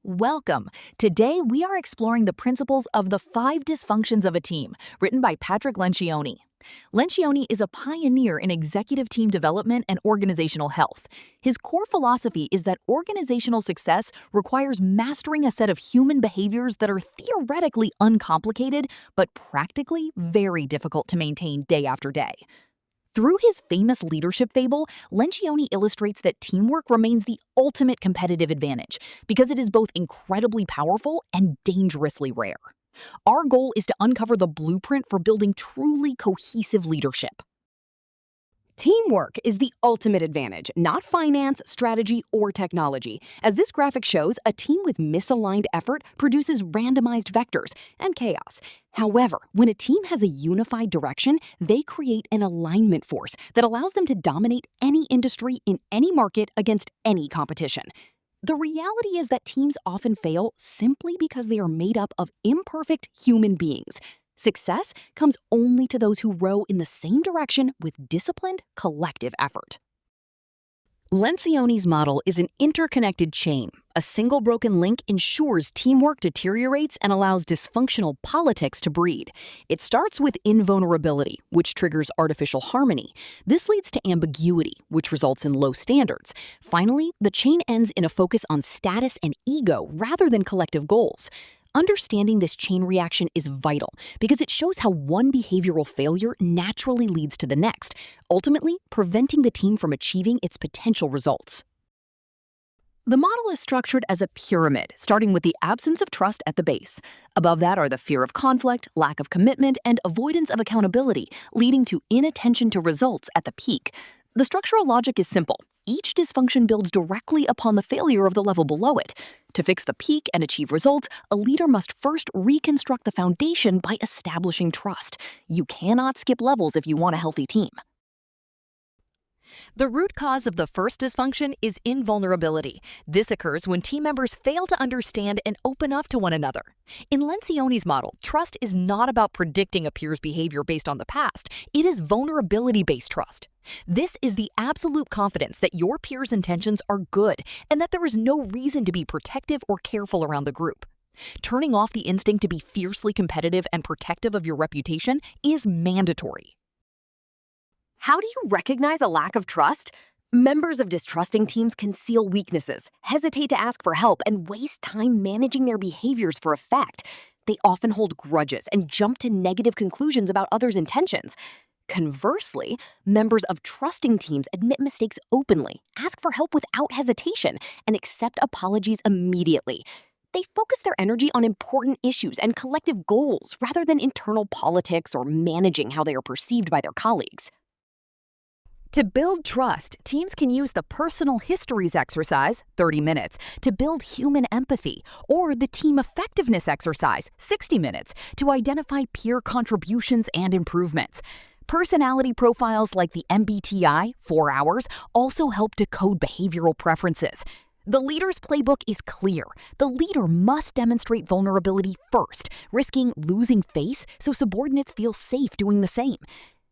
Welcome! Today we are exploring the principles of the Five Dysfunctions of a Team, written by Patrick Lencioni. Lencioni is a pioneer in executive team development and organizational health. His core philosophy is that organizational success requires mastering a set of human behaviors that are theoretically uncomplicated, but practically very difficult to maintain day after day. Through his famous leadership fable, Lencioni illustrates that teamwork remains the ultimate competitive advantage because it is both incredibly powerful and dangerously rare. Our goal is to uncover the blueprint for building truly cohesive leadership. Teamwork is the ultimate advantage, not finance, strategy, or technology. As this graphic shows, a team with misaligned effort produces randomized vectors and chaos. However, when a team has a unified direction, they create an alignment force that allows them to dominate any industry in any market against any competition. The reality is that teams often fail simply because they are made up of imperfect human beings. Success comes only to those who row in the same direction with disciplined, collective effort. Lencioni's model is an interconnected chain. A single broken link ensures teamwork deteriorates and allows dysfunctional politics to breed. It starts with invulnerability, which triggers artificial harmony. This leads to ambiguity, which results in low standards. Finally, the chain ends in a focus on status and ego rather than collective goals. Understanding this chain reaction is vital because it shows how one behavioral failure naturally leads to the next, ultimately preventing the team from achieving its potential results. The model is structured as a pyramid, starting with the absence of trust at the base. Above that are the fear of conflict, lack of commitment, and avoidance of accountability, leading to inattention to results at the peak. The structural logic is simple. Each dysfunction builds directly upon the failure of the level below it. To fix the peak and achieve results, a leader must first reconstruct the foundation by establishing trust. You cannot skip levels if you want a healthy team. The root cause of the first dysfunction is invulnerability. This occurs when team members fail to understand and open up to one another. In Lencioni's model, trust is not about predicting a peer's behavior based on the past. It is vulnerability-based trust. This is the absolute confidence that your peer's intentions are good and that there is no reason to be protective or careful around the group. Turning off the instinct to be fiercely competitive and protective of your reputation is mandatory. How do you recognize a lack of trust? Members of distrusting teams conceal weaknesses, hesitate to ask for help, and waste time managing their behaviors for effect. They often hold grudges and jump to negative conclusions about others' intentions. Conversely, members of trusting teams admit mistakes openly, ask for help without hesitation, and accept apologies immediately. They focus their energy on important issues and collective goals rather than internal politics or managing how they are perceived by their colleagues. To build trust, teams can use the personal histories exercise, 30 minutes, to build human empathy, or the team effectiveness exercise, 60 minutes, to identify peer contributions and improvements. Personality profiles like the MBTI, 4 hours, also help decode behavioral preferences. The leader's playbook is clear. The leader must demonstrate vulnerability first, risking losing face so subordinates feel safe doing the same.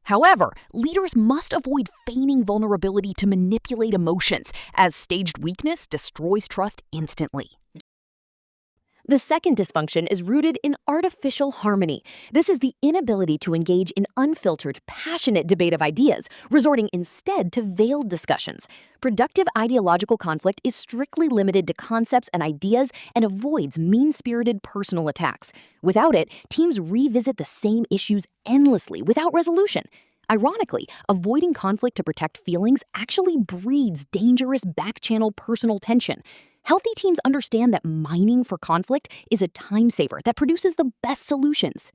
However, leaders must avoid feigning vulnerability to manipulate emotions, as staged weakness destroys trust instantly. The second dysfunction is rooted in artificial harmony. This is the inability to engage in unfiltered, passionate debate of ideas, resorting instead to veiled discussions. Productive ideological conflict is strictly limited to concepts and ideas and avoids mean-spirited personal attacks. Without it, teams revisit the same issues endlessly without resolution. Ironically, avoiding conflict to protect feelings actually breeds dangerous back-channel personal tension. Healthy teams understand that mining for conflict is a time saver that produces the best solutions.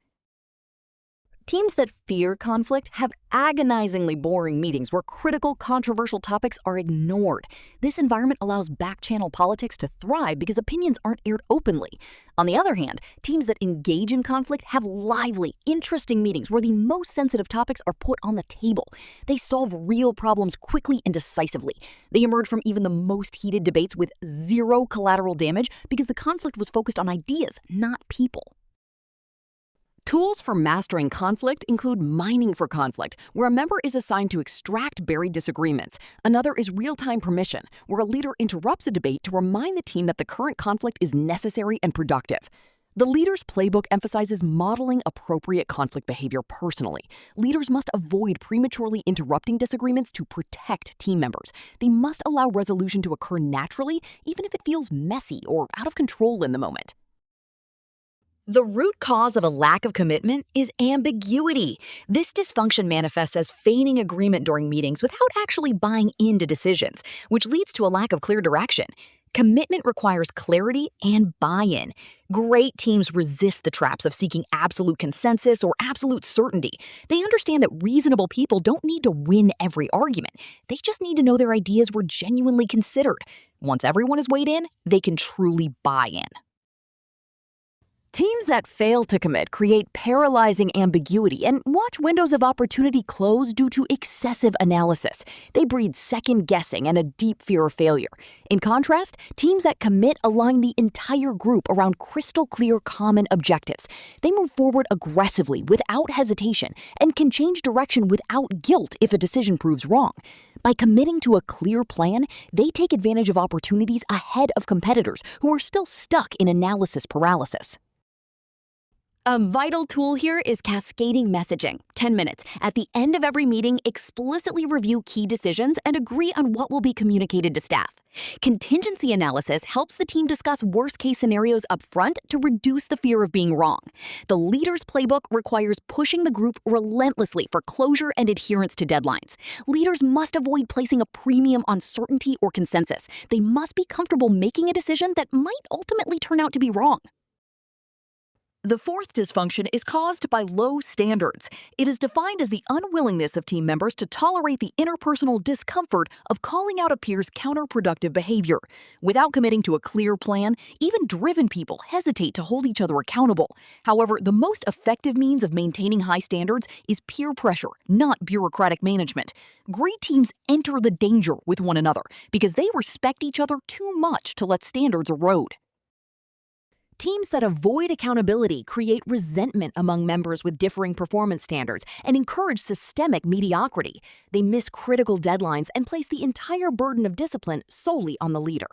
Teams that fear conflict have agonizingly boring meetings where critical, controversial topics are ignored. This environment allows back-channel politics to thrive because opinions aren't aired openly. On the other hand, teams that engage in conflict have lively, interesting meetings where the most sensitive topics are put on the table. They solve real problems quickly and decisively. They emerge from even the most heated debates with zero collateral damage because the conflict was focused on ideas, not people. Tools for mastering conflict include mining for conflict, where a member is assigned to extract buried disagreements. Another is real-time permission, where a leader interrupts a debate to remind the team that the current conflict is necessary and productive. The leader's playbook emphasizes modeling appropriate conflict behavior personally. Leaders must avoid prematurely interrupting disagreements to protect team members. They must allow resolution to occur naturally, even if it feels messy or out of control in the moment. The root cause of a lack of commitment is ambiguity. This dysfunction manifests as feigning agreement during meetings without actually buying into decisions, which leads to a lack of clear direction. Commitment requires clarity and buy-in. Great teams resist the traps of seeking absolute consensus or absolute certainty. They understand that reasonable people don't need to win every argument. They just need to know their ideas were genuinely considered. Once everyone is weighed in, they can truly buy in. Teams that fail to commit create paralyzing ambiguity and watch windows of opportunity close due to excessive analysis. They breed second-guessing and a deep fear of failure. In contrast, teams that commit align the entire group around crystal-clear common objectives. They move forward aggressively without hesitation and can change direction without guilt if a decision proves wrong. By committing to a clear plan, they take advantage of opportunities ahead of competitors who are still stuck in analysis paralysis. A vital tool here is cascading messaging. 10 minutes. At the end of every meeting, explicitly review key decisions and agree on what will be communicated to staff. Contingency analysis helps the team discuss worst-case scenarios up front to reduce the fear of being wrong. The leader's playbook requires pushing the group relentlessly for closure and adherence to deadlines. Leaders must avoid placing a premium on certainty or consensus. They must be comfortable making a decision that might ultimately turn out to be wrong. The fourth dysfunction is caused by low standards. It is defined as the unwillingness of team members to tolerate the interpersonal discomfort of calling out a peer's counterproductive behavior. Without committing to a clear plan, even driven people hesitate to hold each other accountable. However, the most effective means of maintaining high standards is peer pressure, not bureaucratic management. Great teams enter the danger with one another because they respect each other too much to let standards erode. Teams that avoid accountability create resentment among members with differing performance standards and encourage systemic mediocrity. They miss critical deadlines and place the entire burden of discipline solely on the leader.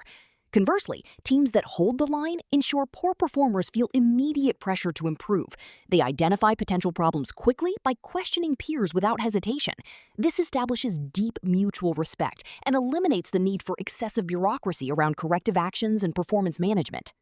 Conversely, teams that hold the line ensure poor performers feel immediate pressure to improve. They identify potential problems quickly by questioning peers without hesitation. This establishes deep mutual respect and eliminates the need for excessive bureaucracy around corrective actions and performance management.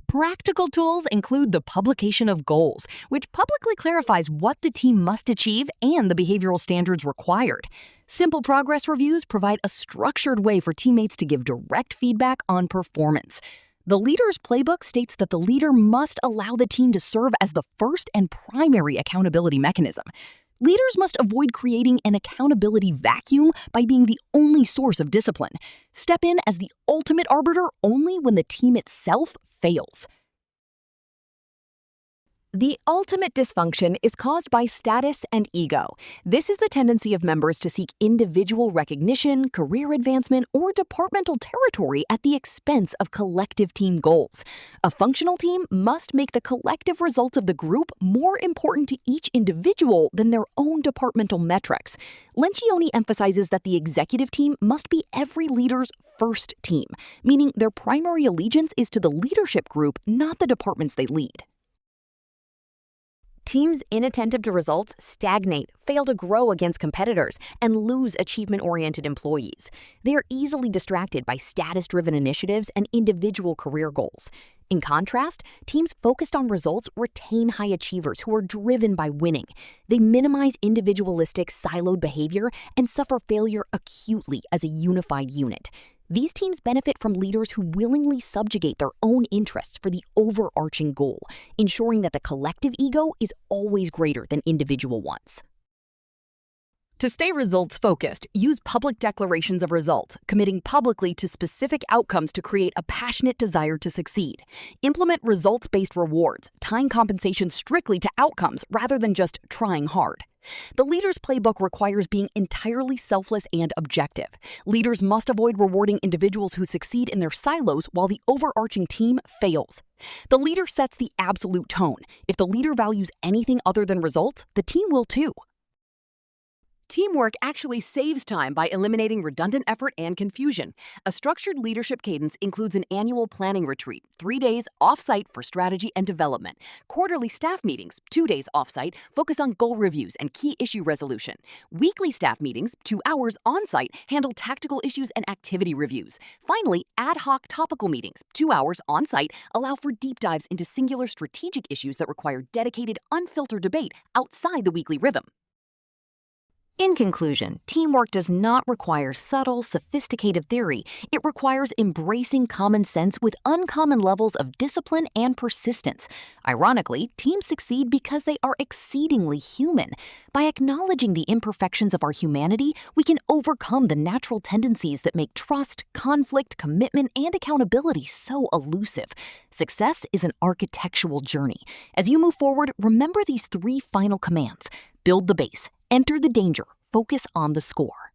Practical tools include the publication of goals, which publicly clarifies what the team must achieve and the behavioral standards required. Simple progress reviews provide a structured way for teammates to give direct feedback on performance. The leader's playbook states that the leader must allow the team to serve as the first and primary accountability mechanism. Leaders must avoid creating an accountability vacuum by being the only source of discipline. Step in as the ultimate arbiter only when the team itself fails. The ultimate dysfunction is caused by status and ego. This is the tendency of members to seek individual recognition, career advancement, or departmental territory at the expense of collective team goals. A functional team must make the collective results of the group more important to each individual than their own departmental metrics. Lencioni emphasizes that the executive team must be every leader's first team, meaning their primary allegiance is to the leadership group, not the departments they lead. Teams inattentive to results stagnate, fail to grow against competitors, and lose achievement-oriented employees. They are easily distracted by status-driven initiatives and individual career goals. In contrast, teams focused on results retain high achievers who are driven by winning. They minimize individualistic, siloed behavior and suffer failure acutely as a unified unit. These teams benefit from leaders who willingly subjugate their own interests for the overarching goal, ensuring that the collective ego is always greater than individual ones. To stay results-focused, use public declarations of results, committing publicly to specific outcomes to create a passionate desire to succeed. Implement results-based rewards, tying compensation strictly to outcomes rather than just trying hard. The leader's playbook requires being entirely selfless and objective. Leaders must avoid rewarding individuals who succeed in their silos while the overarching team fails. The leader sets the absolute tone. If the leader values anything other than results, the team will too. Teamwork actually saves time by eliminating redundant effort and confusion. A structured leadership cadence includes an annual planning retreat, 3 days off-site for strategy and development, quarterly staff meetings, 2 days off-site, focus on goal reviews and key issue resolution, weekly staff meetings, 2 hours on-site, handle tactical issues and activity reviews. Finally, ad hoc topical meetings, 2 hours on-site, allow for deep dives into singular strategic issues that require dedicated, unfiltered debate outside the weekly rhythm. In conclusion, teamwork does not require subtle, sophisticated theory. It requires embracing common sense with uncommon levels of discipline and persistence. Ironically, teams succeed because they are exceedingly human. By acknowledging the imperfections of our humanity, we can overcome the natural tendencies that make trust, conflict, commitment, and accountability so elusive. Success is an architectural journey. As you move forward, remember these 3 final commands. Build the base. Enter the danger. Focus on the score.